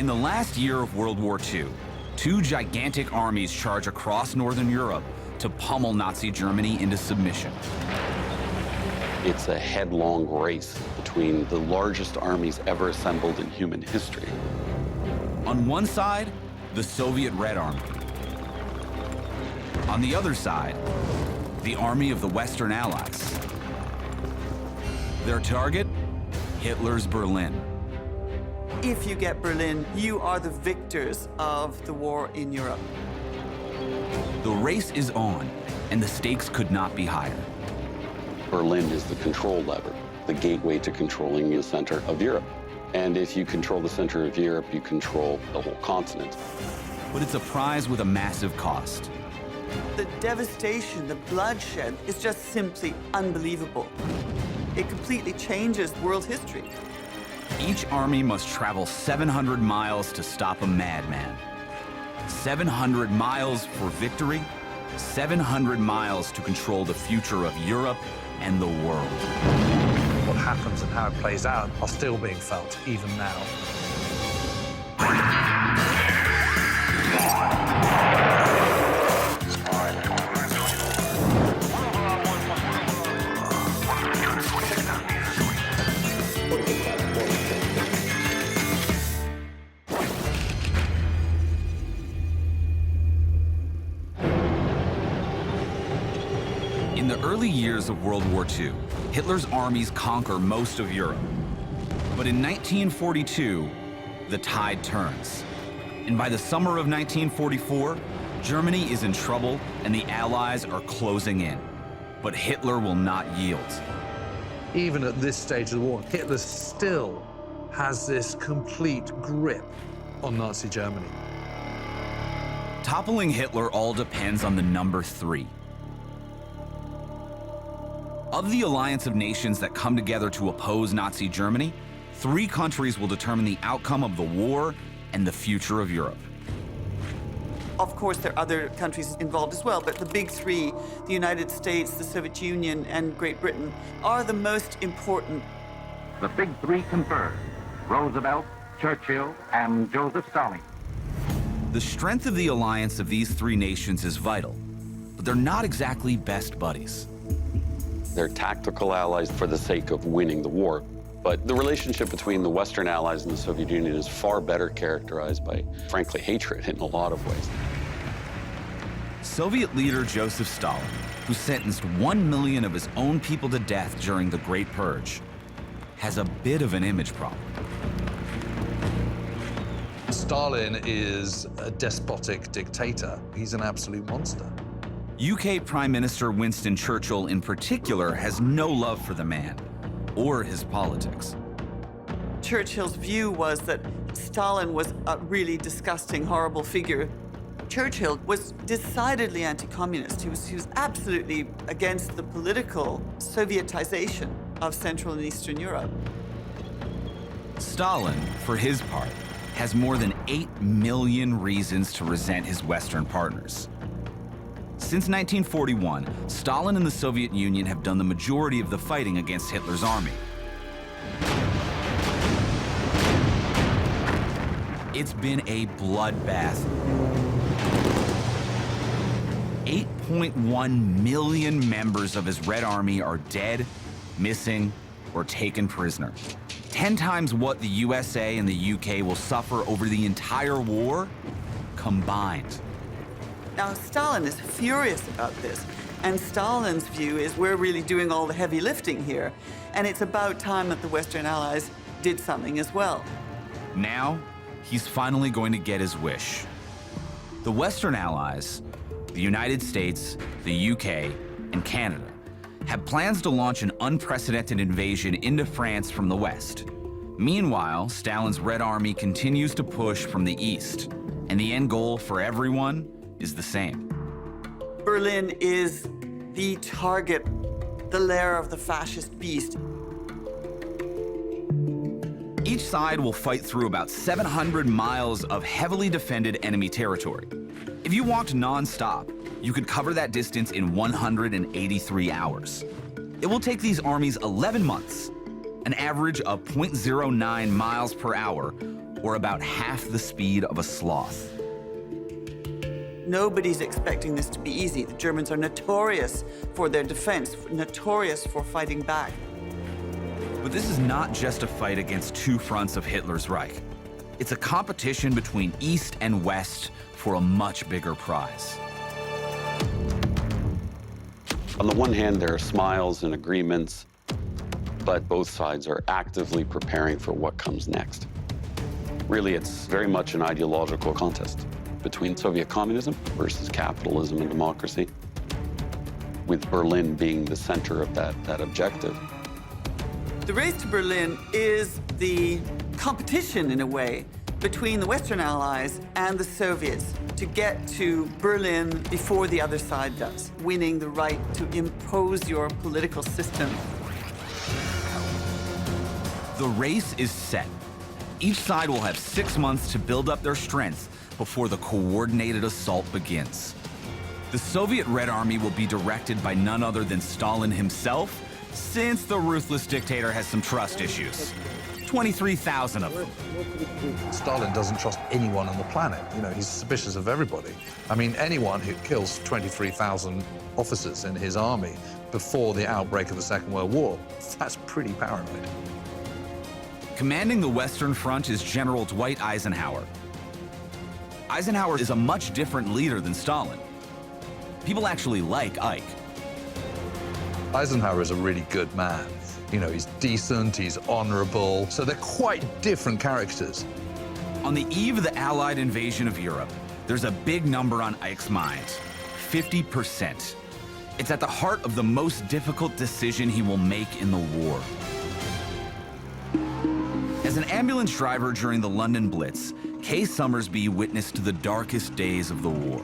In the last year of World War II, two gigantic armies charge across Northern Europe to pummel Nazi Germany into submission. It's a headlong race between the largest armies ever assembled in human history. On one side, the Soviet Red Army. On the other side, the army of the Western Allies. Their target? Hitler's Berlin. If you get Berlin, you are the victors of the war in Europe. The race is on, and the stakes could not be higher. Berlin is the control lever, the gateway to controlling the center of Europe. And if you control the center of Europe, you control the whole continent. But it's a prize with a massive cost. The devastation, the bloodshed is just simply unbelievable. It completely changes world history. Each army must travel 700 miles to stop a madman. 700 miles for victory, 700 miles to control the future of Europe and the world. What happens and how it plays out are still being felt, even now. In the early years of World War II, Hitler's armies conquer most of Europe. But in 1942, the tide turns. And by the summer of 1944, Germany is in trouble and the Allies are closing in. But Hitler will not yield. Even at this stage of the war, Hitler still has this complete grip on Nazi Germany. Toppling Hitler all depends on the number 3. Of the alliance of nations that come together to oppose Nazi Germany, 3 countries will determine the outcome of the war and the future of Europe. Of course, there are other countries involved as well, but the big 3, the United States, the Soviet Union, and Great Britain, are the most important. The big 3 confirmed: Roosevelt, Churchill, and Joseph Stalin. The strength of the alliance of these 3 nations is vital, but they're not exactly best buddies. They're tactical allies for the sake of winning the war. But the relationship between the Western Allies and the Soviet Union is far better characterized by, frankly, hatred in a lot of ways. Soviet leader Joseph Stalin, who sentenced 1 million of his own people to death during the Great Purge, has a bit of an image problem. Stalin is a despotic dictator. He's an absolute monster. UK Prime Minister Winston Churchill, in particular, has no love for the man or his politics. Churchill's view was that Stalin was a really disgusting, horrible figure. Churchill was decidedly anti-communist. He was absolutely against the political Sovietization of Central and Eastern Europe. Stalin, for his part, has more than 8 million reasons to resent his Western partners. Since 1941, Stalin and the Soviet Union have done the majority of the fighting against Hitler's army. It's been a bloodbath. 8.1 million members of his Red Army are dead, missing, or taken prisoner. 10 times what the USA and the UK will suffer over the entire war combined. Now, Stalin is furious about this, and Stalin's view is we're really doing all the heavy lifting here, and it's about time that the Western Allies did something as well. Now, he's finally going to get his wish. The Western Allies, the United States, the UK, and Canada, have plans to launch an unprecedented invasion into France from the west. Meanwhile, Stalin's Red Army continues to push from the east, and the end goal for everyone is the same. Berlin is the target, the lair of the fascist beast. Each side will fight through about 700 miles of heavily defended enemy territory. If you walked non-stop, you could cover that distance in 183 hours. It will take these armies 11 months, an average of 0.09 miles per hour, or about half the speed of a sloth. Nobody's expecting this to be easy. The Germans are notorious for their defense, notorious for fighting back. But this is not just a fight against two fronts of Hitler's Reich. It's a competition between East and West for a much bigger prize. On the one hand, there are smiles and agreements, but both sides are actively preparing for what comes next. Really, it's very much an ideological contest between Soviet communism versus capitalism and democracy, with Berlin being the center of that objective. The race to Berlin is the competition, in a way, between the Western Allies and the Soviets to get to Berlin before the other side does, winning the right to impose your political system. The race is set. Each side will have 6 months to build up their strength before the coordinated assault begins. The Soviet Red Army will be directed by none other than Stalin himself, since the ruthless dictator has some trust issues. 23,000 of them. Stalin doesn't trust anyone on the planet. You know, he's suspicious of everybody. I mean, anyone who kills 23,000 officers in his army before the outbreak of the Second World War, that's pretty paranoid. Commanding the Western Front is General Dwight Eisenhower. Eisenhower is a much different leader than Stalin. People actually like Ike. Eisenhower is a really good man. You know, he's decent, he's honorable, so they're quite different characters. On the eve of the Allied invasion of Europe, there's a big number on Ike's mind, 50%. It's at the heart of the most difficult decision he will make in the war. As an ambulance driver during the London Blitz, Kay Summersby witnessed the darkest days of the war.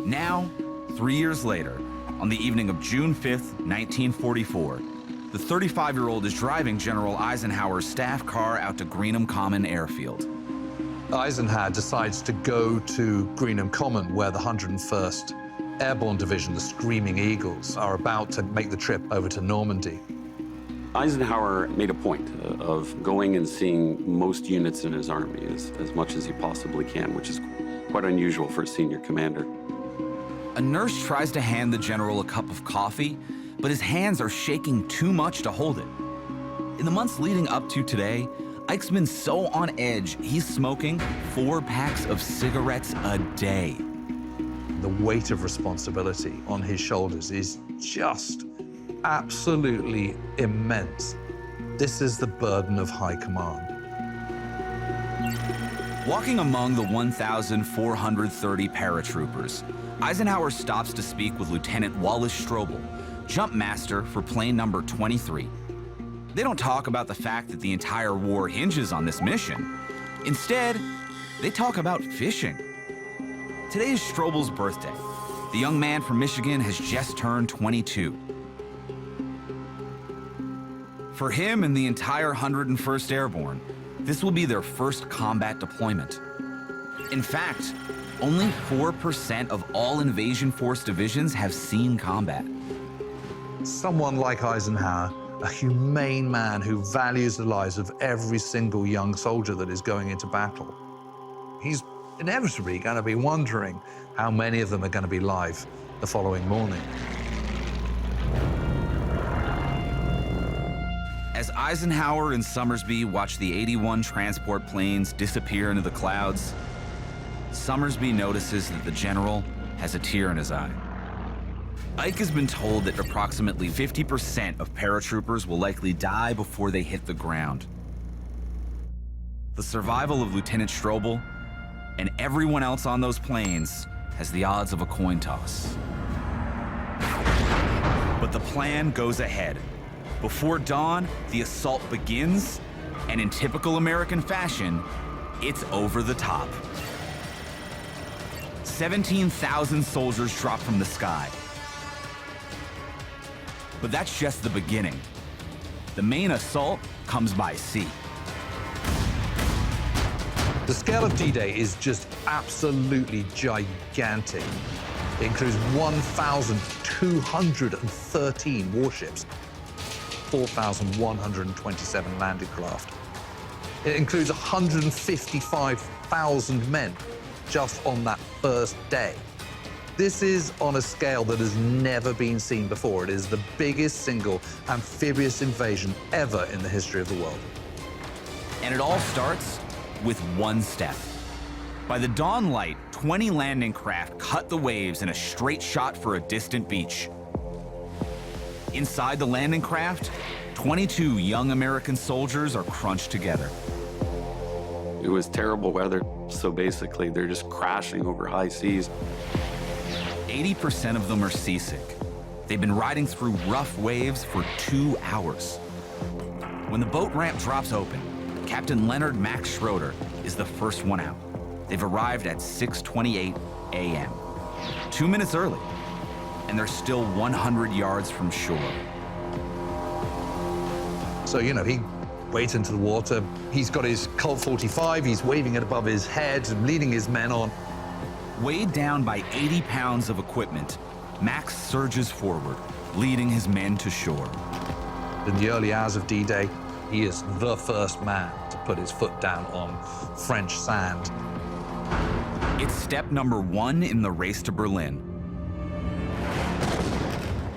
Now, 3 years later, on the evening of June 5th, 1944, the 35-year-old is driving General Eisenhower's staff car out to Greenham Common Airfield. Eisenhower decides to go to Greenham Common, where the 101st Airborne Division, the Screaming Eagles, are about to make the trip over to Normandy. Eisenhower made a point of going and seeing most units in his army as much as he possibly can, which is quite unusual for a senior commander. A nurse tries to hand the general a cup of coffee, but his hands are shaking too much to hold it. In the months leading up to today, Ike's been so on edge, he's smoking 4 packs of cigarettes a day. The weight of responsibility on his shoulders is just absolutely immense. This is the burden of high command. Walking among the 1,430 paratroopers, Eisenhower stops to speak with Lieutenant Wallace Strobel, jump master for plane number 23. They don't talk about the fact that the entire war hinges on this mission. Instead, they talk about fishing. Today is Strobel's birthday. The young man from Michigan has just turned 22. For him and the entire 101st Airborne, this will be their first combat deployment. In fact, only 4% of all invasion force divisions have seen combat. Someone like Eisenhower, a humane man who values the lives of every single young soldier that is going into battle. He's inevitably going to be wondering how many of them are going to be alive the following morning. As Eisenhower and Summersby watch the 81 transport planes disappear into the clouds, Summersby notices that the general has a tear in his eye. Ike has been told that approximately 50% of paratroopers will likely die before they hit the ground. The survival of Lieutenant Strobel and everyone else on those planes has the odds of a coin toss. But the plan goes ahead. Before dawn, the assault begins, and in typical American fashion, it's over the top. 17,000 soldiers drop from the sky. But that's just the beginning. The main assault comes by sea. The scale of D-Day is just absolutely gigantic. It includes 1,213 warships, 4,127 landed craft, It includes 155,000 men just on that first day. This is on a scale that has never been seen before. It is the biggest single amphibious invasion ever in the history of the world. And it all starts with one step. By the dawn light, 20 landing craft cut the waves in a straight shot for a distant beach. Inside the landing craft, 22 young American soldiers are crunched together. It was terrible weather, so basically they're just crashing over high seas. 80% of them are seasick. They've been riding through rough waves for 2 hours. When the boat ramp drops open, Captain Leonard Max Schroeder is the first one out. They've arrived at 6:28 a.m., 2 minutes early, and they're still 100 yards from shore. So, you know, he wades into the water. He's got his Colt 45. He's waving it above his head and leading his men on. Weighed down by 80 pounds of equipment, Max surges forward, leading his men to shore. In the early hours of D-Day, he is the first man to put his foot down on French sand. It's step number 1 in the race to Berlin.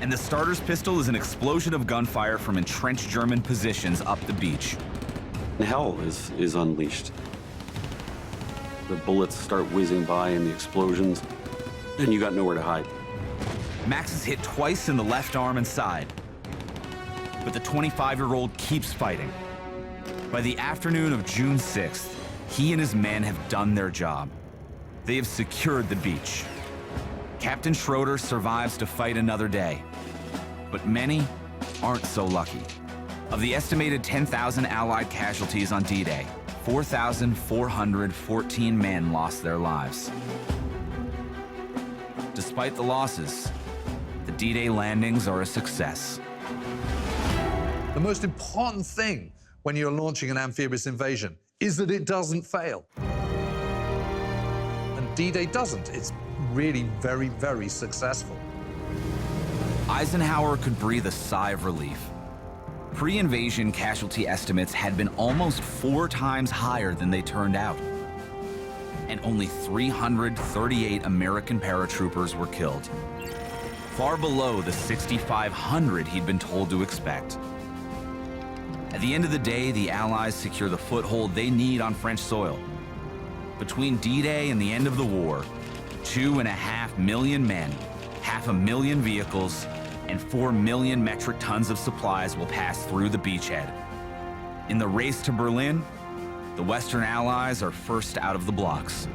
And the starter's pistol is an explosion of gunfire from entrenched German positions up the beach. Hell is unleashed. The bullets start whizzing by and the explosions, and you got nowhere to hide. Max is hit twice in the left arm and side, but the 25-year-old keeps fighting. By the afternoon of June 6th, he and his men have done their job. They have secured the beach. Captain Schroeder survives to fight another day, but many aren't so lucky. Of the estimated 10,000 Allied casualties on D-Day, 4,414 men lost their lives. Despite the losses, the D-Day landings are a success. The most important thing when you're launching an amphibious invasion is that it doesn't fail. And D-Day doesn't. It's really very, very successful. Eisenhower could breathe a sigh of relief. Pre-invasion casualty estimates had been almost 4 times higher than they turned out. And only 338 American paratroopers were killed, far below the 6,500 he'd been told to expect. At the end of the day, the Allies secure the foothold they need on French soil. Between D-Day and the end of the war, 2.5 million men, 500,000 vehicles, and 4 million metric tons of supplies will pass through the beachhead. In the race to Berlin, the Western Allies are first out of the blocks.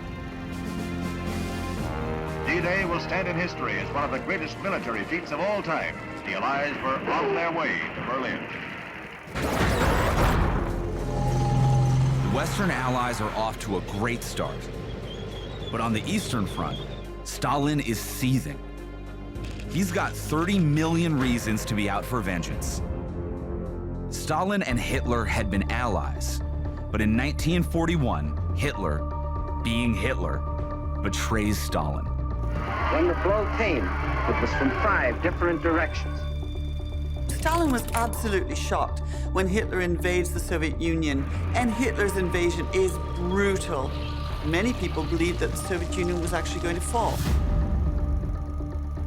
D-Day will stand in history as one of the greatest military feats of all time. The Allies were on their way to Berlin. The Western Allies are off to a great start. But on the Eastern Front, Stalin is seething. He's got 30 million reasons to be out for vengeance. Stalin and Hitler had been allies, but in 1941, Hitler, being Hitler, betrays Stalin. When the blow came, it was from 5 different directions. Stalin was absolutely shocked when Hitler invades the Soviet Union, and Hitler's invasion is brutal. Many people believed that the Soviet Union was actually going to fall.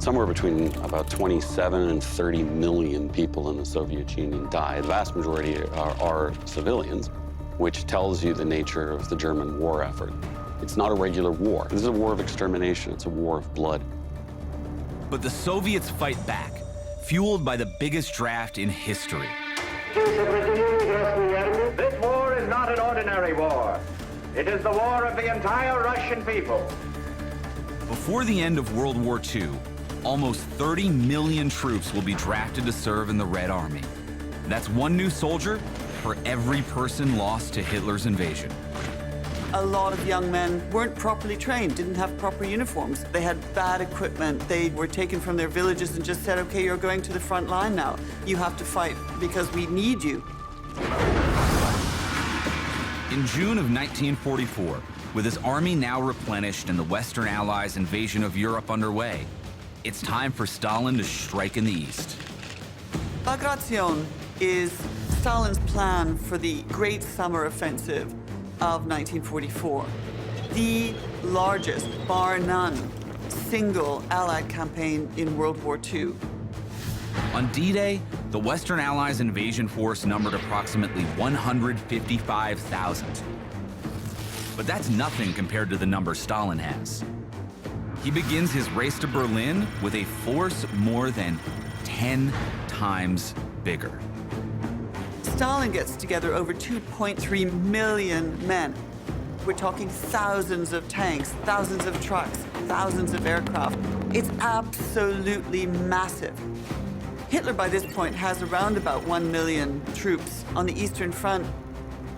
Somewhere between about 27 and 30 million people in the Soviet Union died. The vast majority are civilians, which tells you the nature of the German war effort. It's not a regular war. This is a war of extermination. It's a war of blood. But the Soviets fight back, fueled by the biggest draft in history. This war is not an ordinary war. It is the war of the entire Russian people. Before the end of World War II, almost 30 million troops will be drafted to serve in the Red Army. That's one new soldier for every person lost to Hitler's invasion. A lot of young men weren't properly trained, didn't have proper uniforms. They had bad equipment. They were taken from their villages and just said, okay, you're going to the front line now. You have to fight because we need you. In June of 1944, with his army now replenished and the Western Allies' invasion of Europe underway, it's time for Stalin to strike in the east. Bagration is Stalin's plan for the Great Summer Offensive of 1944, the largest, bar none, single Allied campaign in World War II. On D-Day, the Western Allies' invasion force numbered approximately 155,000. But that's nothing compared to the number Stalin has. He begins his race to Berlin with a force more than 10 times bigger. Stalin gets together over 2.3 million men. We're talking thousands of tanks, thousands of trucks, thousands of aircraft. It's absolutely massive. Hitler, by this point, has around about 1 million troops on the Eastern Front.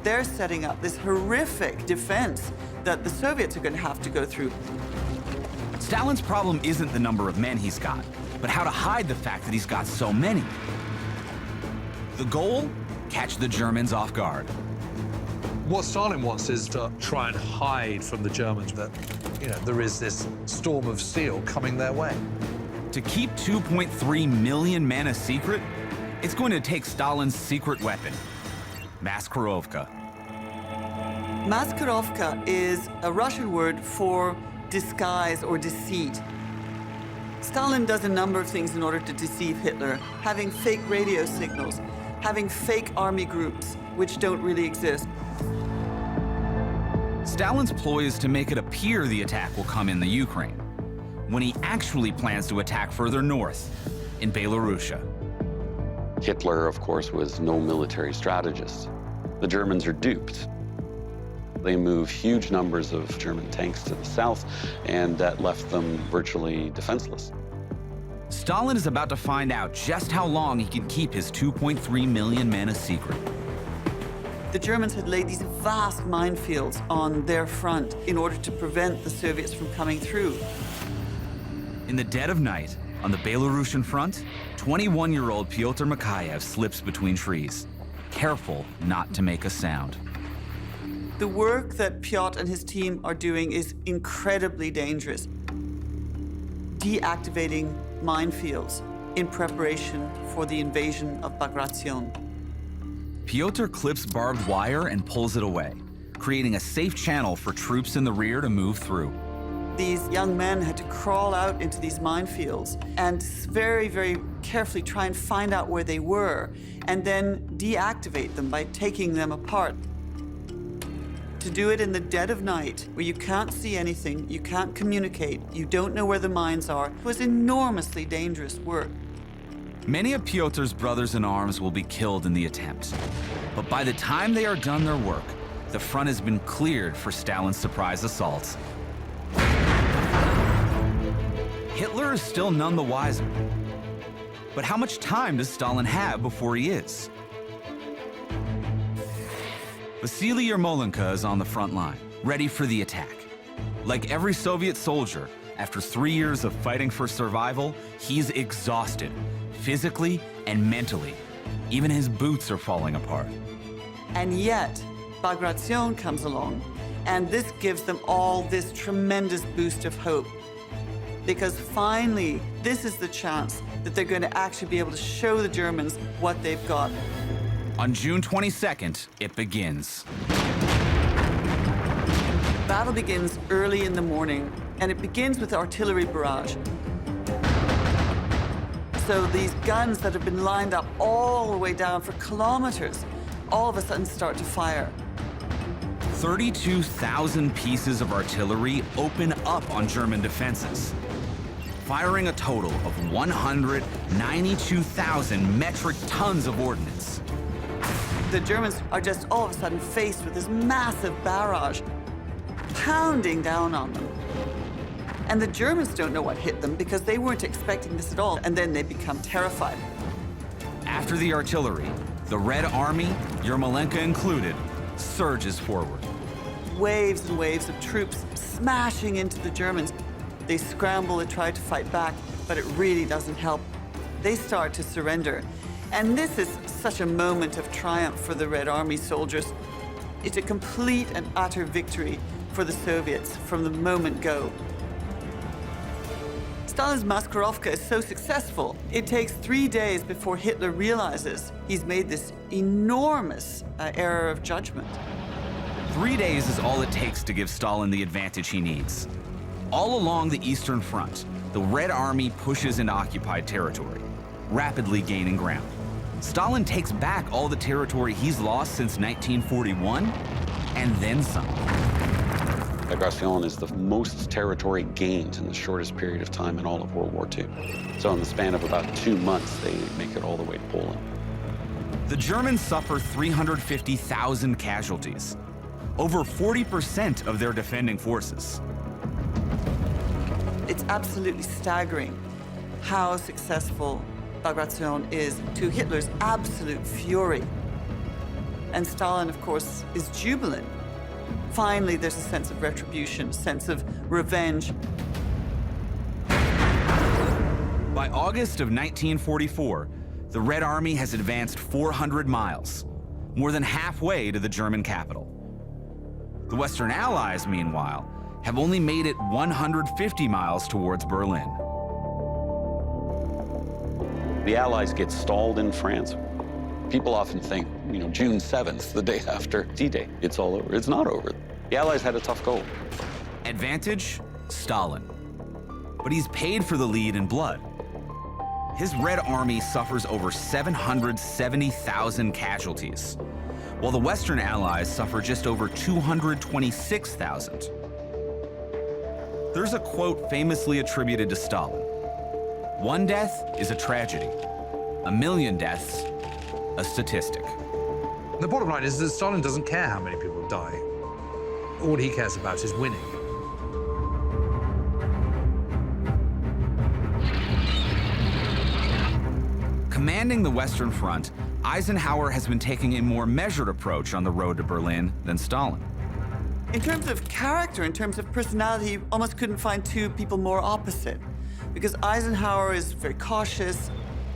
They're setting up this horrific defense that the Soviets are going to have to go through. Stalin's problem isn't the number of men he's got, but how to hide the fact that he's got so many. The goal? Catch the Germans off guard. What Stalin wants is to try and hide from the Germans that, there is this storm of steel coming their way. To keep 2.3 million men a secret, it's going to take Stalin's secret weapon, Maskirovka. Maskirovka is a Russian word for disguise or deceit. Stalin does a number of things in order to deceive Hitler, having fake radio signals, having fake army groups, which don't really exist. Stalin's ploy is to make it appear the attack will come in the Ukraine, when he actually plans to attack further north, in Belorussia. Hitler, of course, was no military strategist. The Germans are duped. They move huge numbers of German tanks to the south, and that left them virtually defenseless. Stalin is about to find out just how long he can keep his 2.3 million men a secret. The Germans had laid these vast minefields on their front in order to prevent the Soviets from coming through. In the dead of night, on the Belarusian front, 21-year-old Pyotr Mikhaev slips between trees, careful not to make a sound. The work that Pyotr and his team are doing is incredibly dangerous. Deactivating minefields in preparation for the invasion of Bagration. Pyotr clips barbed wire and pulls it away, creating a safe channel for troops in the rear to move through. These young men had to crawl out into these minefields and very, very carefully try and find out where they were and then deactivate them by taking them apart. To do it in the dead of night, where you can't see anything, you can't communicate, you don't know where the mines are, was enormously dangerous work. Many of Pyotr's brothers-in-arms will be killed in the attempt. But by the time they are done their work, the front has been cleared for Stalin's surprise assaults. Hitler is still none the wiser. But how much time does Stalin have before he is? Vasily Yermolenko is on the front line, ready for the attack. Like every Soviet soldier, after 3 years of fighting for survival, he's exhausted, physically and mentally. Even his boots are falling apart. And yet, Bagration comes along, and this gives them all this tremendous boost of hope. Because finally, this is the chance that they're going to actually be able to show the Germans what they've got. On June 22nd, it begins. Battle begins early in the morning, and it begins with artillery barrage. So these guns that have been lined up all the way down for kilometers, all of a sudden start to fire. 32,000 pieces of artillery open up on German defenses, firing a total of 192,000 metric tons of ordnance. The Germans are just all of a sudden faced with this massive barrage pounding down on them. And the Germans don't know what hit them because they weren't expecting this at all, and then they become terrified. After the artillery, the Red Army, Yermolenko included, surges forward. Waves and waves of troops smashing into the Germans. They scramble and try to fight back, but it really doesn't help. They start to surrender. And this is such a moment of triumph for the Red Army soldiers. It's a complete and utter victory for the Soviets from the moment go. Stalin's Maskirovka is so successful, it takes 3 days before Hitler realizes he's made this enormous error of judgment. 3 days is all it takes to give Stalin the advantage he needs. All along the Eastern Front, the Red Army pushes into occupied territory, rapidly gaining ground. Stalin takes back all the territory he's lost since 1941, and then some. Bagration is the most territory gained in the shortest period of time in all of World War II. So in the span of about 2 months, they make it all the way to Poland. The Germans suffer 350,000 casualties, over 40% of their defending forces. It's absolutely staggering how successful Bagration is, to Hitler's absolute fury. And Stalin, of course, is jubilant. Finally, there's a sense of retribution, a sense of revenge. By August of 1944, the Red Army has advanced 400 miles, more than halfway to the German capital. The Western Allies, meanwhile, have only made it 150 miles towards Berlin. The Allies get stalled in France. People often think, June 7th, the day after D-Day, it's all over. It's not over. The Allies had a tough goal. Advantage, Stalin. But he's paid for the lead in blood. His Red Army suffers over 770,000 casualties, while the Western Allies suffer just over 226,000. There's a quote famously attributed to Stalin: "One death is a tragedy. 1,000,000 deaths, a statistic." The bottom line is that Stalin doesn't care how many people die. All he cares about is winning. Commanding the Western Front, Eisenhower has been taking a more measured approach on the road to Berlin than Stalin. In terms of character, in terms of personality, you almost couldn't find two people more opposite. Because Eisenhower is very cautious,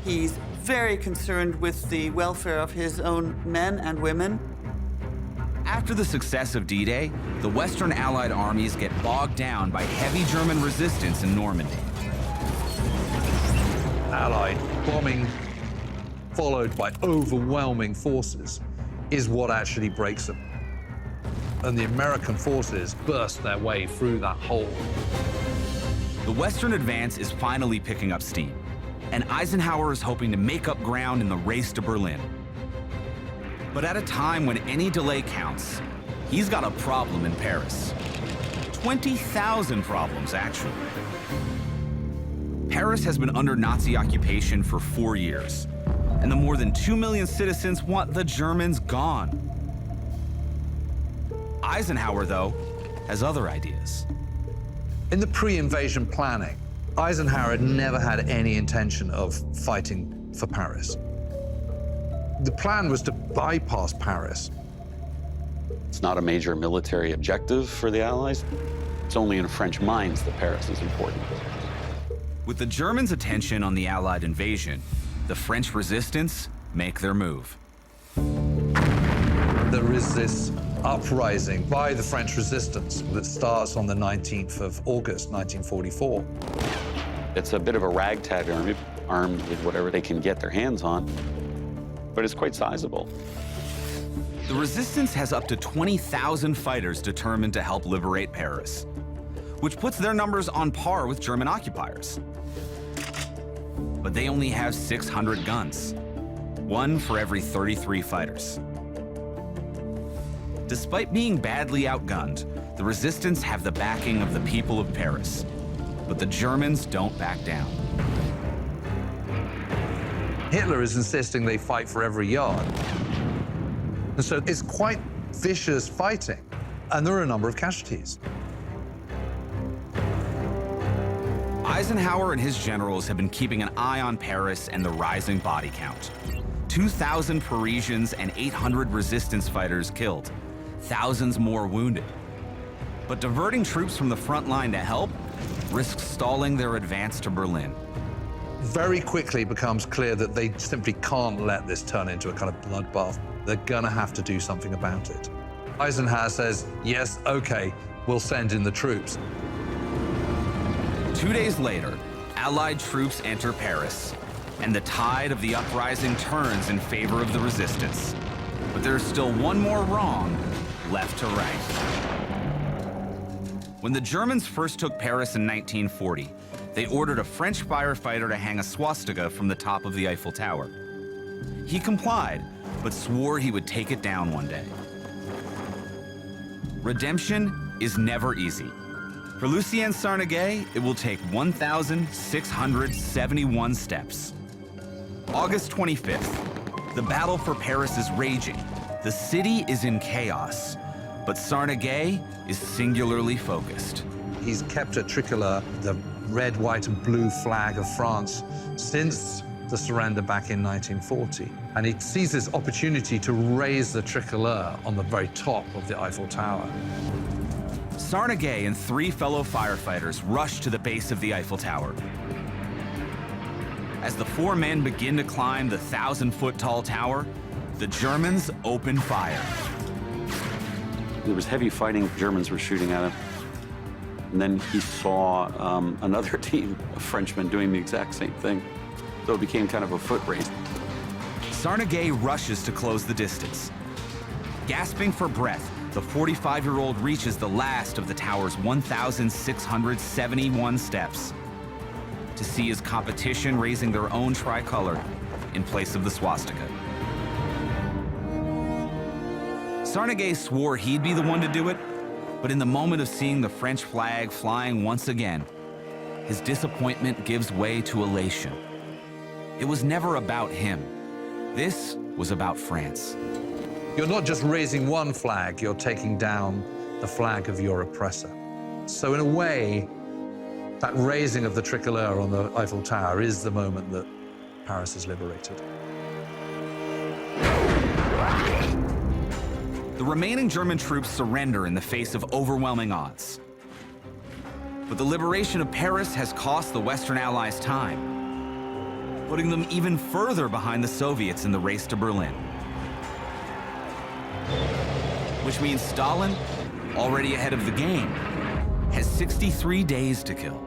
he's very concerned with the welfare of his own men and women. After the success of D-Day, the Western Allied armies get bogged down by heavy German resistance in Normandy. Allied bombing, followed by overwhelming forces, is what actually breaks them. And the American forces burst their way through that hole. The Western advance is finally picking up steam, and Eisenhower is hoping to make up ground in the race to Berlin. But at a time when any delay counts, he's got a problem in Paris. 20,000 problems, actually. Paris has been under Nazi occupation for 4 years, and the more than 2 million citizens want the Germans gone. Eisenhower, though, has other ideas. In the pre-invasion planning, Eisenhower had never had any intention of fighting for Paris. The plan was to bypass Paris. It's not a major military objective for the Allies. It's only in French minds that Paris is important. With the Germans' attention on the Allied invasion, the French resistance make their move. There is this uprising by the French resistance that starts on the 19th of August, 1944. It's a bit of a ragtag army, armed with whatever they can get their hands on, but it's quite sizable. The resistance has up to 20,000 fighters determined to help liberate Paris, which puts their numbers on par with German occupiers. But they only have 600 guns, one for every 33 fighters. Despite being badly outgunned, the resistance have the backing of the people of Paris, but the Germans don't back down. Hitler is insisting they fight for every yard. And so it's quite vicious fighting, and there are a number of casualties. Eisenhower and his generals have been keeping an eye on Paris and the rising body count. 2,000 Parisians and 800 resistance fighters killed, thousands more wounded. But diverting troops from the front line to help risks stalling their advance to Berlin. Very quickly it becomes clear that they simply can't let this turn into a kind of bloodbath. They're gonna have to do something about it. Eisenhower says, yes, okay, we'll send in the troops. 2 days later, Allied troops enter Paris, and the tide of the uprising turns in favor of the resistance. But there's still one more wrong left to right. When the Germans first took Paris in 1940, they ordered a French firefighter to hang a swastika from the top of the Eiffel Tower. He complied, but swore he would take it down one day. Redemption is never easy. For Lucien Sarneguet, it will take 1,671 steps. August 25th, the battle for Paris is raging. The city is in chaos, but Sarneguet is singularly focused. He's kept a tricolor, the red, white, and blue flag of France, since the surrender back in 1940. And he sees this opportunity to raise the tricolor on the very top of the Eiffel Tower. Sarneguet and 3 fellow firefighters rush to the base of the Eiffel Tower. As the 4 men begin to climb the 1,000-foot-tall tower, the Germans open fire. There was heavy fighting. Germans were shooting at him. And then he saw another team of Frenchmen doing the exact same thing. So it became kind of a foot race. Sarneguet rushes to close the distance. Gasping for breath, the 45-year-old reaches the last of the tower's 1,671 steps to see his competition raising their own tricolor in place of the swastika. Sarneguet swore he'd be the one to do it, but in the moment of seeing the French flag flying once again, his disappointment gives way to elation. It was never about him. This was about France. You're not just raising one flag, you're taking down the flag of your oppressor. So in a way, that raising of the tricolor on the Eiffel Tower is the moment that Paris is liberated. The remaining German troops surrender in the face of overwhelming odds. But the liberation of Paris has cost the Western Allies time, putting them even further behind the Soviets in the race to Berlin. Which means Stalin, already ahead of the game, has 63 days to kill.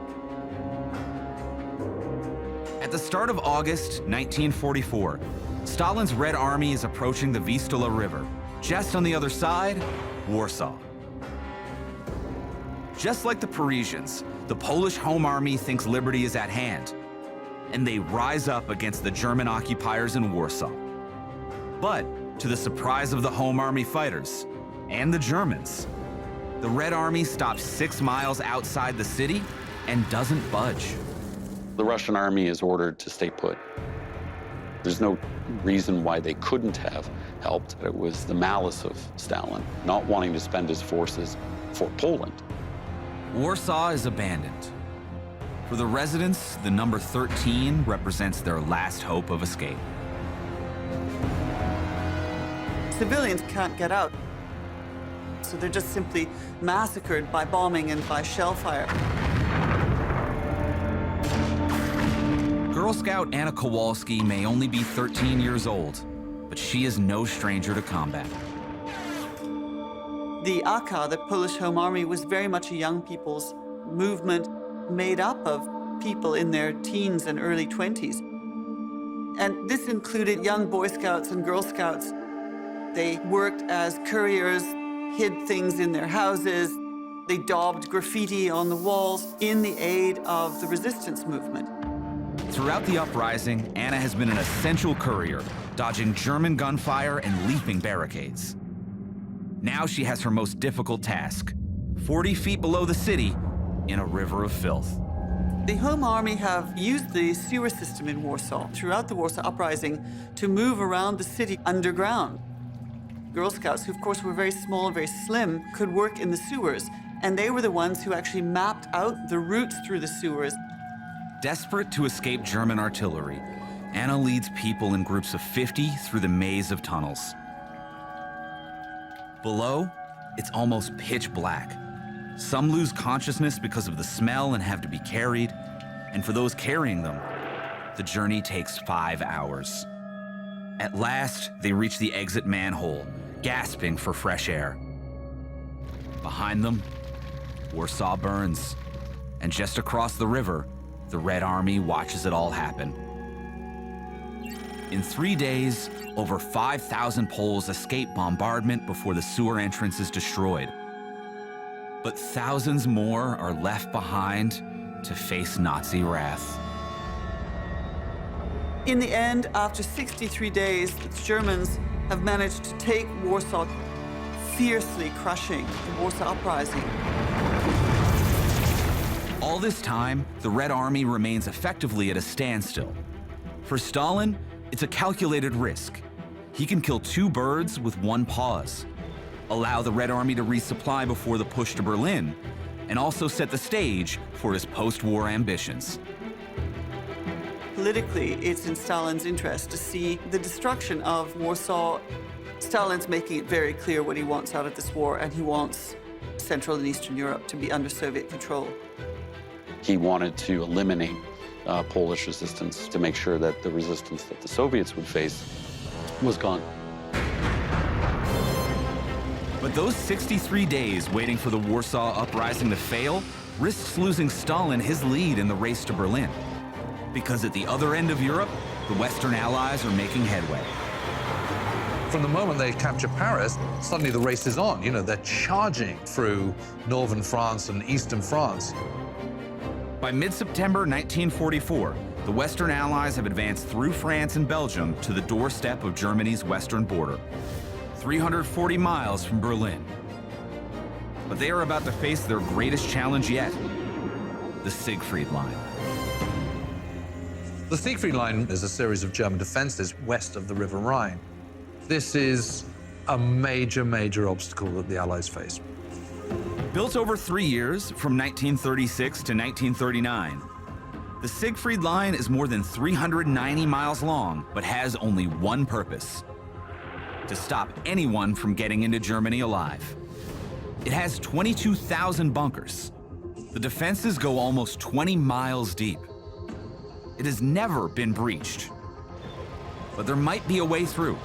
At the start of August 1944, Stalin's Red Army is approaching the Vistula River. Just on the other side, Warsaw. Just like the Parisians, the Polish Home Army thinks liberty is at hand, and they rise up against the German occupiers in Warsaw. But to the surprise of the Home Army fighters and the Germans, the Red Army stops 6 miles outside the city and doesn't budge. The Russian army is ordered to stay put. There's no reason why they couldn't have helped. It was the malice of Stalin, not wanting to spend his forces for Poland. Warsaw is abandoned. For the residents, the number 13 represents their last hope of escape. Civilians can't get out, so they're just simply massacred by bombing and by shell fire. Girl Scout Anna Kowalski may only be 13 years old, but she is no stranger to combat. The AK, the Polish Home Army, was very much a young people's movement made up of people in their teens and early 20s. And this included young Boy Scouts and Girl Scouts. They worked as couriers, hid things in their houses. They daubed graffiti on the walls in the aid of the resistance movement. Throughout the uprising, Anna has been an essential courier, dodging German gunfire and leaping barricades. Now she has her most difficult task, 40 feet below the city, in a river of filth. The Home Army have used the sewer system in Warsaw throughout the Warsaw Uprising to move around the city underground. Girl Scouts, who of course were very small and very slim, could work in the sewers, and they were the ones who actually mapped out the routes through the sewers. Desperate to escape German artillery, Anna leads people in groups of 50 through the maze of tunnels. Below, it's almost pitch black. Some lose consciousness because of the smell and have to be carried, and for those carrying them, the journey takes 5 hours. At last, they reach the exit manhole, gasping for fresh air. Behind them, Warsaw burns, and just across the river, The Red Army watches it all happen. In 3 days, over 5,000 Poles escape bombardment before the sewer entrance is destroyed. But thousands more are left behind to face Nazi wrath. In the end, after 63 days, the Germans have managed to take Warsaw, fiercely crushing the Warsaw Uprising. All this time, the Red Army remains effectively at a standstill. For Stalin, it's a calculated risk. He can kill 2 birds with 1 pause, allow the Red Army to resupply before the push to Berlin, and also set the stage for his post-war ambitions. Politically, it's in Stalin's interest to see the destruction of Warsaw. Stalin's making it very clear what he wants out of this war, and he wants Central and Eastern Europe to be under Soviet control. He wanted to eliminate Polish resistance to make sure that the resistance that the Soviets would face was gone. But those 63 days waiting for the Warsaw Uprising to fail risks losing Stalin his lead in the race to Berlin. Because at the other end of Europe, the Western Allies are making headway. From the moment they capture Paris, suddenly the race is on. You know, they're charging through northern France and eastern France. By mid-September 1944, the Western Allies have advanced through France and Belgium to the doorstep of Germany's western border, 340 miles from Berlin. But they are about to face their greatest challenge yet, the Siegfried Line. The Siegfried Line is a series of German defenses west of the River Rhine. This is a major, major obstacle that the Allies face. Built over 3 years, from 1936 to 1939, the Siegfried Line is more than 390 miles long, but has only one purpose: to stop anyone from getting into Germany alive. It has 22,000 bunkers. The defenses go almost 20 miles deep. It has never been breached. But there might be a way through,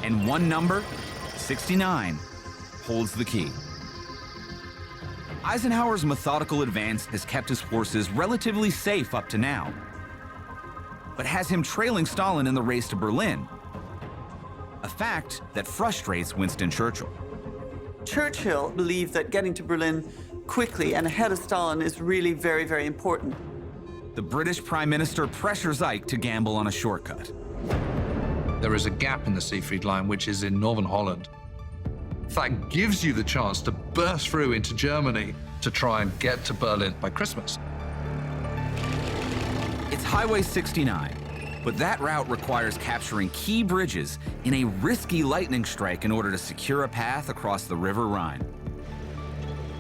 and one number, 69, holds the key. Eisenhower's methodical advance has kept his forces relatively safe up to now, but has him trailing Stalin in the race to Berlin, a fact that frustrates Winston Churchill. Churchill believed that getting to Berlin quickly and ahead of Stalin is really very, very important. The British Prime Minister pressures Ike to gamble on a shortcut. There is a gap in the Siegfried Line, which is in northern Holland. That gives you the chance to burst through into Germany to try and get to Berlin by Christmas. It's Highway 69, but that route requires capturing key bridges in a risky lightning strike in order to secure a path across the River Rhine.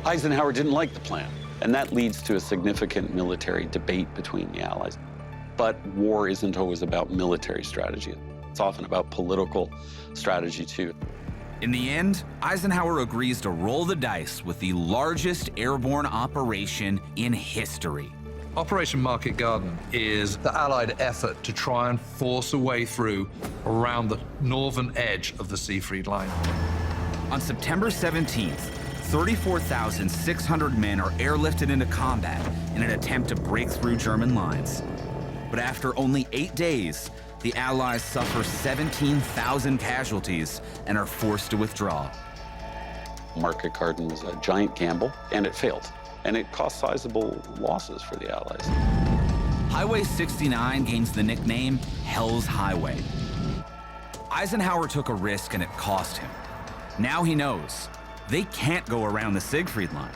Eisenhower didn't like the plan, and that leads to a significant military debate between the Allies. But war isn't always about military strategy. It's often about political strategy, too. In the end, Eisenhower agrees to roll the dice with the largest airborne operation in history. Operation Market Garden is the Allied effort to try and force a way through around the northern edge of the Siegfried Line. On September 17th, 34,600 men are airlifted into combat in an attempt to break through German lines. But after only 8 days, the Allies suffer 17,000 casualties and are forced to withdraw. Market Garden was a giant gamble, and it failed. And it cost sizable losses for the Allies. Highway 69 gains the nickname Hell's Highway. Eisenhower took a risk and it cost him. Now he knows they can't go around the Siegfried Line.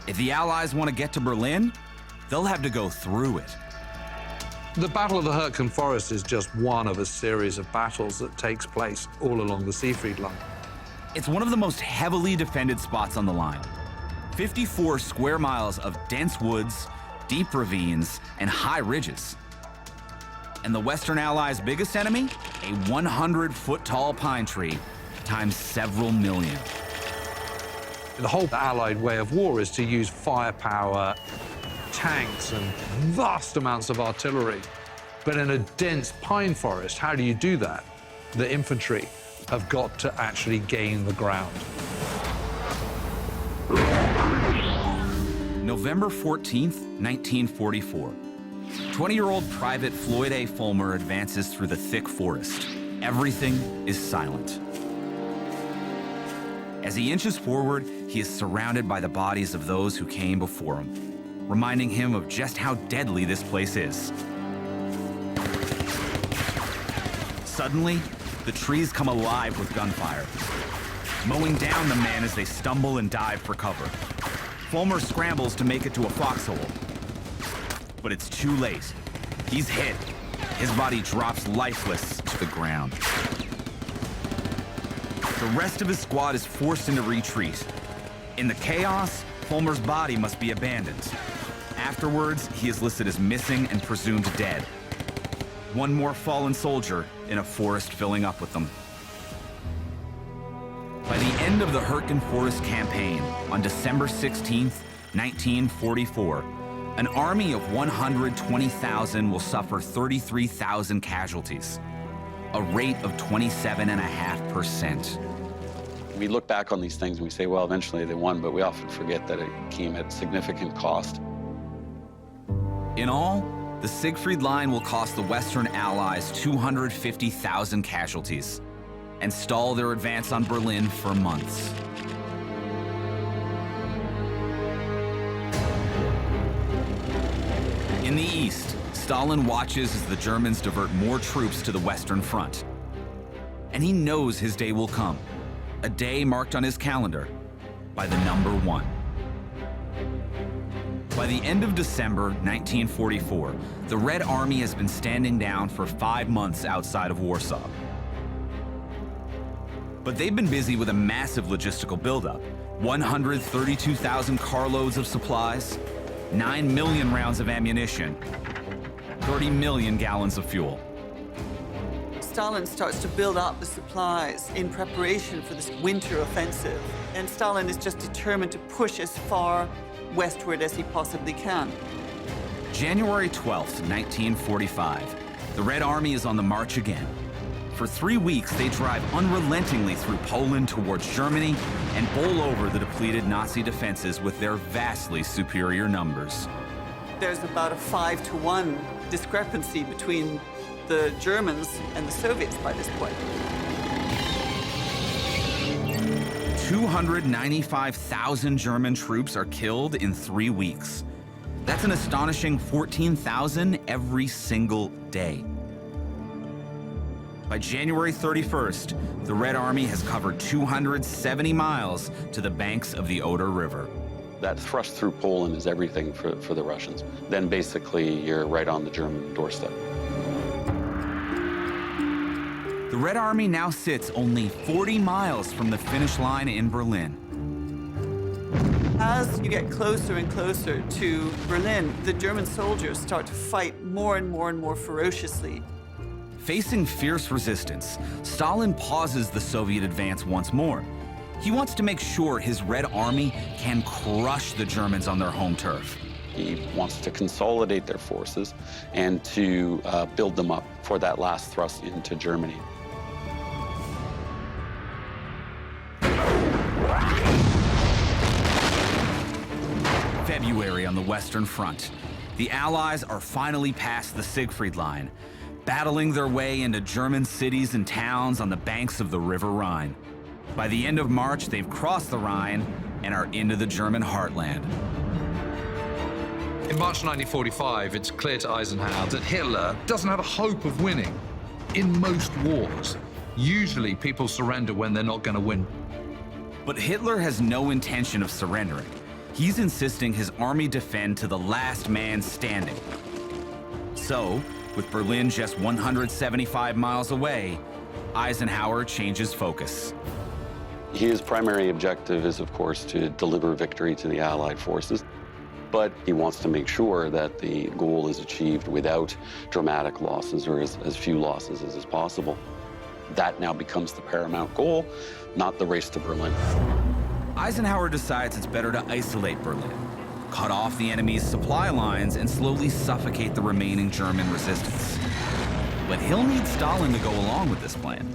If the Allies want to get to Berlin, they'll have to go through it. The Battle of the Hürtgen Forest is just one of a series of battles that takes place all along the Siegfried Line. It's one of the most heavily defended spots on the line. 54 square miles of dense woods, deep ravines, and high ridges. And the Western Allies' biggest enemy? A 100-foot-tall pine tree times several million. The whole Allied way of war is to use firepower, tanks, and vast amounts of artillery. But in a dense pine forest, how do you do that? The infantry have got to actually gain the ground. November 14th, 1944. 20-year-old Private Floyd A. Fulmer advances through the thick forest. Everything is silent. As he inches forward, he is surrounded by the bodies of those who came before him, reminding him of just how deadly this place is. Suddenly, the trees come alive with gunfire, mowing down the men as they stumble and dive for cover. Fulmer scrambles to make it to a foxhole, but it's too late. He's hit. His body drops lifeless to the ground. The rest of his squad is forced into retreat. In the chaos, Fulmer's body must be abandoned. Afterwards, he is listed as missing and presumed dead. One more fallen soldier in a forest filling up with them. By the end of the Hurtgen Forest campaign, on December 16th, 1944, an army of 120,000 will suffer 33,000 casualties, a rate of 27.5%. We look back on these things and we say, well, eventually they won, but we often forget that it came at significant cost. In all, the Siegfried Line will cost the Western Allies 250,000 casualties and stall their advance on Berlin for months. In the east, Stalin watches as the Germans divert more troops to the Western Front. And he knows his day will come, a day marked on his calendar by the number 1. By the end of December 1944, the Red Army has been standing down for 5 months outside of Warsaw. But they've been busy with a massive logistical buildup: 132,000 carloads of supplies, 9 million rounds of ammunition, 30 million gallons of fuel. Stalin starts to build up the supplies in preparation for this winter offensive, and Stalin is just determined to push as far westward as he possibly can. January 12th, 1945, the Red Army is on the march again. For 3 weeks, they drive unrelentingly through Poland towards Germany and bowl over the depleted Nazi defenses with their vastly superior numbers. There's about a 5-to-1 discrepancy between the Germans and the Soviets by this point. 295,000 German troops are killed in 3 weeks. That's an astonishing 14,000 every single day. By January 31st, the Red Army has covered 270 miles to the banks of the Oder River. That thrust through Poland is everything for the Russians. Then basically you're right on the German doorstep. The Red Army now sits only 40 miles from the finish line in Berlin. As you get closer and closer to Berlin, the German soldiers start to fight more and more and more ferociously. Facing fierce resistance, Stalin pauses the Soviet advance once more. He wants to make sure his Red Army can crush the Germans on their home turf. He wants to consolidate their forces and to build them up for that last thrust into Germany. February on the Western Front. The Allies are finally past the Siegfried Line, battling their way into German cities and towns on the banks of the River Rhine. By the end of March, they've crossed the Rhine and are into the German heartland. In March 1945, it's clear to Eisenhower that Hitler doesn't have a hope of winning. In most wars, usually people surrender when they're not going to win. But Hitler has no intention of surrendering. He's insisting his army defend to the last man standing. So, with Berlin just 175 miles away, Eisenhower changes focus. His primary objective is, of course, to deliver victory to the Allied forces, but he wants to make sure that the goal is achieved without dramatic losses or as few losses as is possible. That now becomes the paramount goal, not the race to Berlin. Eisenhower decides it's better to isolate Berlin, cut off the enemy's supply lines, and slowly suffocate the remaining German resistance. But he'll need Stalin to go along with this plan.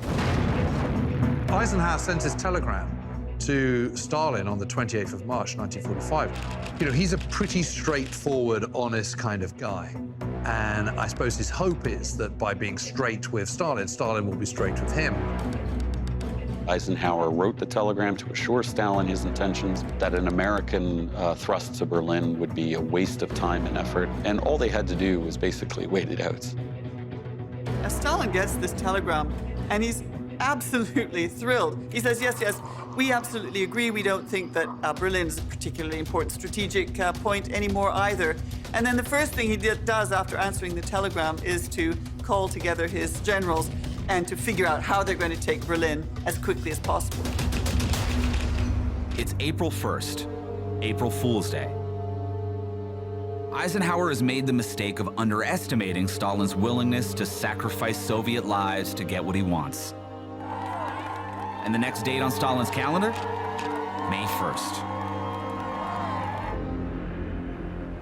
Eisenhower sends his telegram to Stalin on the 28th of March, 1945. You know, he's a pretty straightforward, honest kind of guy. And I suppose his hope is that by being straight with Stalin, Stalin will be straight with him. Eisenhower wrote the telegram to assure Stalin his intentions, that an American thrust to Berlin would be a waste of time and effort, and all they had to do was basically wait it out. Now, Stalin gets this telegram, and he's absolutely thrilled. He says, yes, yes, we absolutely agree. We don't think that Berlin is a particularly important strategic point anymore either. And then the first thing he does after answering the telegram is to call together his generals and to figure out how they're going to take Berlin as quickly as possible. It's April 1st, April Fool's Day. Eisenhower has made the mistake of underestimating Stalin's willingness to sacrifice Soviet lives to get what he wants. And the next date on Stalin's calendar? May 1st.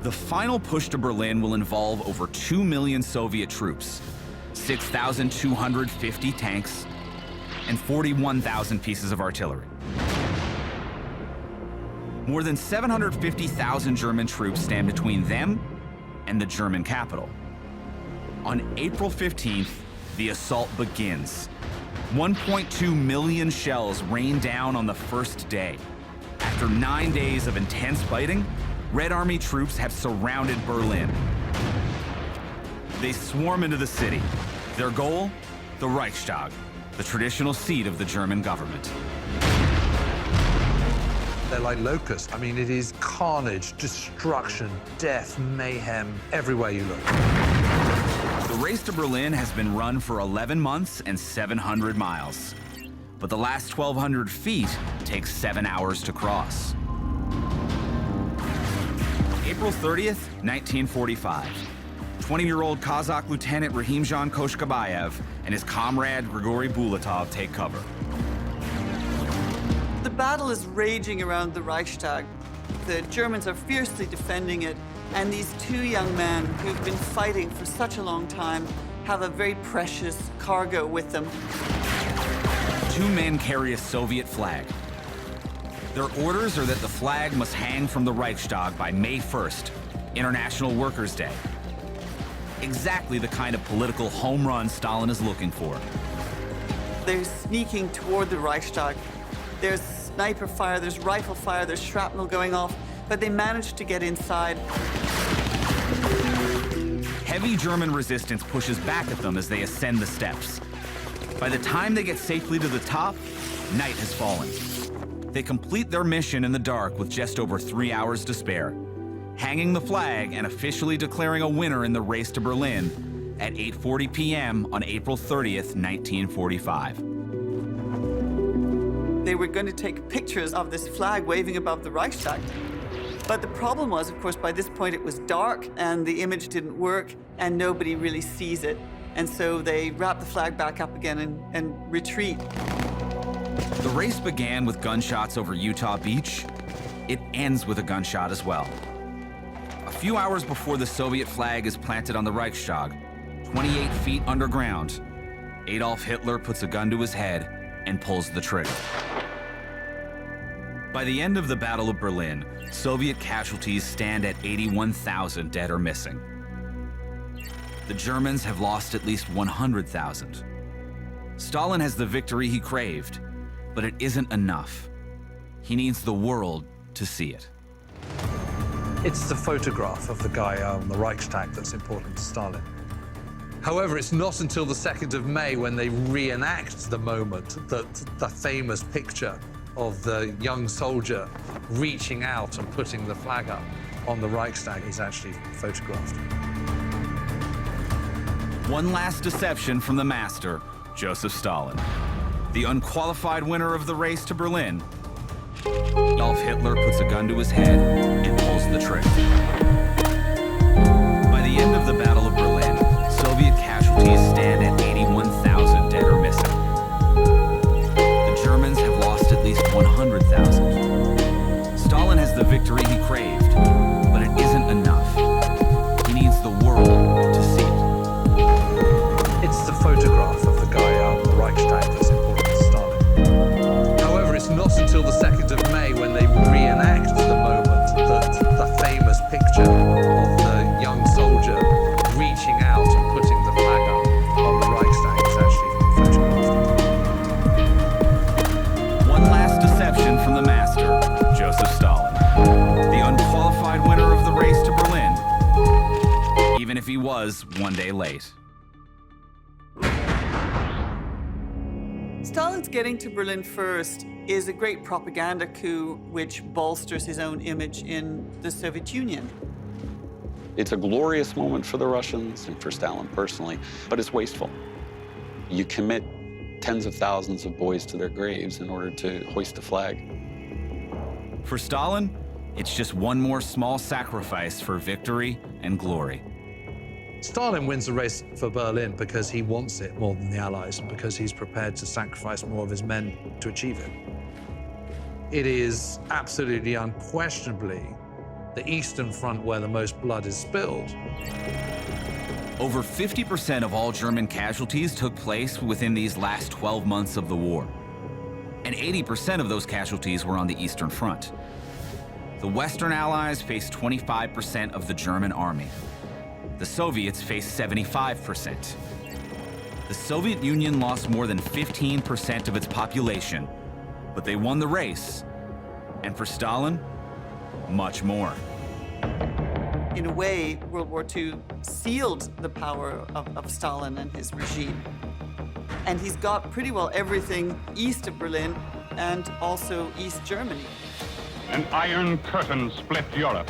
The final push to Berlin will involve over 2 million Soviet troops, 6,250 tanks, and 41,000 pieces of artillery. More than 750,000 German troops stand between them and the German capital. On April 15th, the assault begins. 1.2 million shells rain down on the first day. After 9 days of intense fighting, Red Army troops have surrounded Berlin. They swarm into the city. Their goal? The Reichstag, the traditional seat of the German government. They're like locusts. I mean, it is carnage, destruction, death, mayhem, everywhere you look. The race to Berlin has been run for 11 months and 700 miles. But the last 1,200 feet takes 7 hours to cross. April 30th, 1945. 20-year-old Kazakh Lieutenant Rahimjan Koshkabayev and his comrade Grigory Bulatov take cover. The battle is raging around the Reichstag. The Germans are fiercely defending it, and these two young men who've been fighting for such a long time have a very precious cargo with them. 2 men carry a Soviet flag. Their orders are that the flag must hang from the Reichstag by May 1st, International Workers' Day. Exactly the kind of political home run Stalin is looking for. They're sneaking toward the Reichstag. There's sniper fire, there's rifle fire, there's shrapnel going off, but they manage to get inside. Heavy German resistance pushes back at them as they ascend the steps. By the time they get safely to the top, night has fallen. They complete their mission in the dark with just over 3 hours to spare, hanging the flag and officially declaring a winner in the race to Berlin at 8:40 p.m. on April 30th, 1945. They were going to take pictures of this flag waving above the Reichstag. But the problem was, of course, by this point it was dark and the image didn't work and nobody really sees it. And so they wrap the flag back up again and retreat. The race began with gunshots over Utah Beach. It ends with a gunshot as well. A few hours before the Soviet flag is planted on the Reichstag, 28 feet underground, Adolf Hitler puts a gun to his head and pulls the trigger. By the end of the Battle of Berlin, Soviet casualties stand at 81,000 dead or missing. The Germans have lost at least 100,000. Stalin has the victory he craved, but it isn't enough. He needs the world to see it. It's the photograph of the guy on the Reichstag that's important to Stalin. However, it's not until the 2nd of May when they reenact the moment that the famous picture of the young soldier reaching out and putting the flag up on the Reichstag is actually photographed. One last deception from the master, Joseph Stalin. The unqualified winner of the race to Berlin, Adolf Hitler puts a gun to his head and pulls the trigger. By the end of the Battle of Berlin, Soviet casualties stand at 81,000 dead or missing. The Germans have lost at least 100,000. Stalin has the victory he craved, but it isn't enough. He needs the world to see it. It's the photograph of the guy on the Reichstag that's important to Stalin. However, it's not until the 2nd of May when they reenact the moment that the famous picture of the young soldier if he was one day late. Stalin's getting to Berlin first is a great propaganda coup which bolsters his own image in the Soviet Union. It's a glorious moment for the Russians and for Stalin personally, but it's wasteful. You commit tens of thousands of boys to their graves in order to hoist a flag. For Stalin, it's just one more small sacrifice for victory and glory. Stalin wins the race for Berlin because he wants it more than the Allies and because he's prepared to sacrifice more of his men to achieve it. It is absolutely unquestionably the Eastern Front where the most blood is spilled. Over 50% of all German casualties took place within these last 12 months of the war. And 80% of those casualties were on the Eastern Front. The Western Allies faced 25% of the German army. The Soviets faced 75%. The Soviet Union lost more than 15% of its population, but they won the race. And for Stalin, much more. In a way, World War II sealed the power of Stalin and his regime. And he's got pretty well everything east of Berlin and also East Germany. An iron curtain split Europe.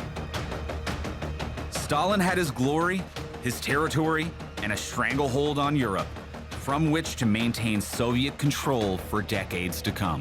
Stalin had his glory, his territory, and a stranglehold on Europe, from which to maintain Soviet control for decades to come.